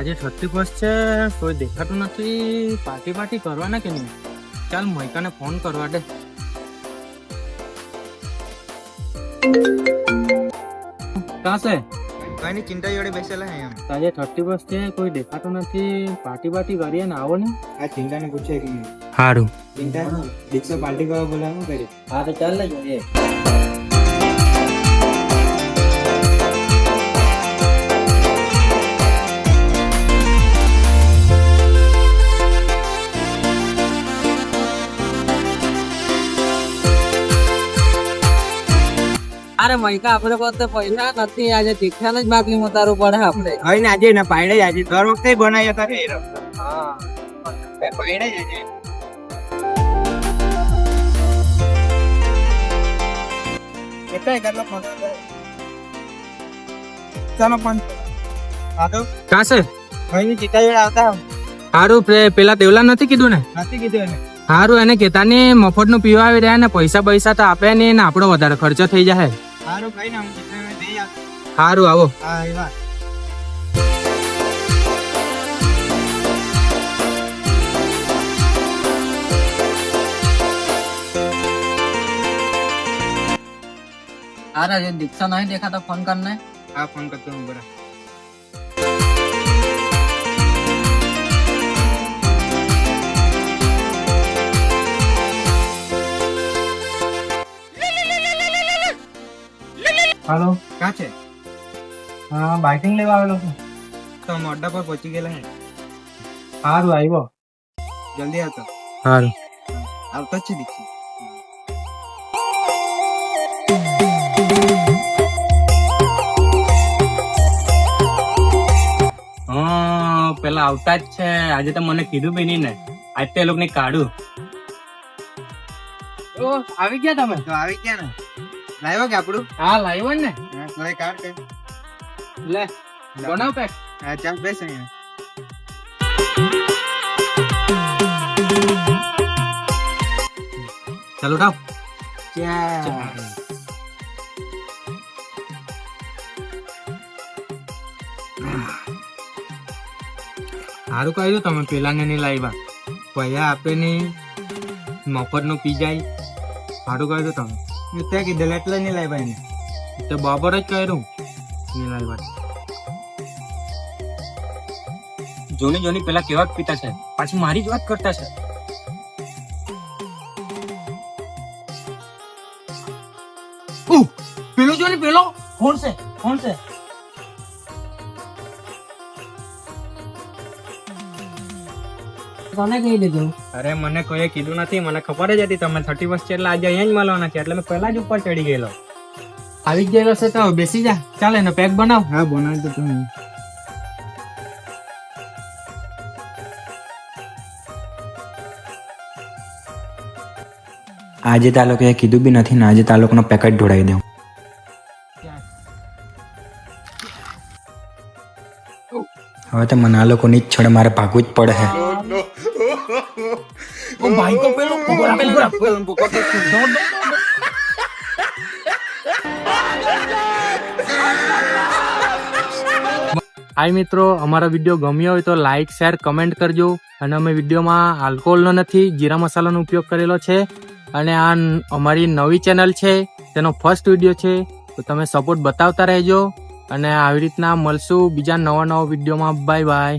આજે 31 છે, કોઈ દેખાતું નથી. પાર્ટી કરવાના કે નહીં? ચાલ મોઈકાને ફોન કરવા દે. કાં છે? કઈ ની ચિંતા જોડે બેસેલા હે એમ. આજે 31 છે, કોઈ દેખાતું નથી. પાર્ટી કરીએ ને, આવો ને. આ ચિંતા ને પૂછે કે સારું. ચિંતા દીક્ષો પાર્ટી કરવા બોલાવું કરી. હા તો ચાલ ને જોઈએ. અરે મૈકા આપણે પાસે પૈસા નથી, આજે શિક્ષણ જ બાકી ઉતારવું પડે આપણે. હવે ને આજે ને પાડે આજે દર વખતે બનાવ્યા કરે એ રસ્તો. હા પાડે જ આજે. કેટલા એકલા ફોન ચાલો પણ હા તો કાં છે? કઈ ની ચિંતા જોડે આવતા સારું. પેલા દેવલા નથી કીધું ને? નથી કીધું એને. સારું, એને કહેતા ને મફત નું પીવા આવી રહ્યા ને, પૈસા તો આપે નહીં ને, આપણો વધારે ખર્ચો થઈ જાય. સારું કઈ ના હું ચિંતા જઈ આવ. સારું, આવો. હા એ વાત. અરે જો દીક્ષા નહીં દેખાતો, ફોન કરને. હા ફોન કરતો હું બરા. હાલો, ક્યાં છે? હા બાઇકિંગ લેવા આવેલો છું. તો અમે અડ્ડા પર પહોંચી ગયેલા હે. સારું, આવ્યો. જલ્દી આવતો. સારું. આવતો જ છે દીક્ષા. પેલા આવતા જ છે. આજે તો મને કીધું બી નહીં ને, આજ તો એ લોકોને કાઢું. આવી ગયા તમે? તો આવી ગયા ને. લાવ્યો કે આપણું? હા લાવ્યો ને. હા તો એ કાઢ કે. લે બનાવ પેક. હા ચાલ બેસ અહીંયા. ચાલો ઉઠાવ. ચાલ. સારું કહ્યું તમે પેલા ને નહીં લાવ્યા. પૈસા આપે નહીં, મફત નું પી જાય. સારું કહ્યું તમે. ત્યાં કીધું એટલે નહીં લાવ્યા એને. તો બરાબર જ કર્યું નહીં લાવ્યા. જોની પેલા કેવા પીતા છે, પાછી મારી જ વાત કરતા છે. પેલો જો ને, પેલો કોણ છે? કોને કહી દેજો? અરે મને કોઈએ કીધું નથી, મને ખબર જ હતી તમે 31 છે એટલે આજે અહીંયા જ મળવાના છે, એટલે મેં પહેલા જ ઉપર ચડી ગયેલો. આવી જ ગયેલો છે તો બેસી જા. ચાલ એનો પેક બનાવ. હા બનાવી તો તમે. આજે તાલુકે કીધું બી નથી ને, આજે તાલુકનો પેકેટ ઢોળાવી દઉં. હવે તો મને આ લોકોની જ છોડે મારે ભાગવું જ પડે છે. હાય મિત્રો, અમારો વિડીયો ગમ્યો હોય તો લાઈક શેર કમેન્ટ કરજો. અને અમે વિડીયોમાં આલ્કોહોલનો નથી, જીરા મસાલાનો ઉપયોગ કરેલો છે. અને આ અમારી નવી ચેનલ છે, તેનો ફર્સ્ટ વિડીયો છે, તો તમે સપોર્ટ બતાવતા રહેજો. અને આવી રીતના મળશું બીજા નવા વિડીયોમાં. Bye bye.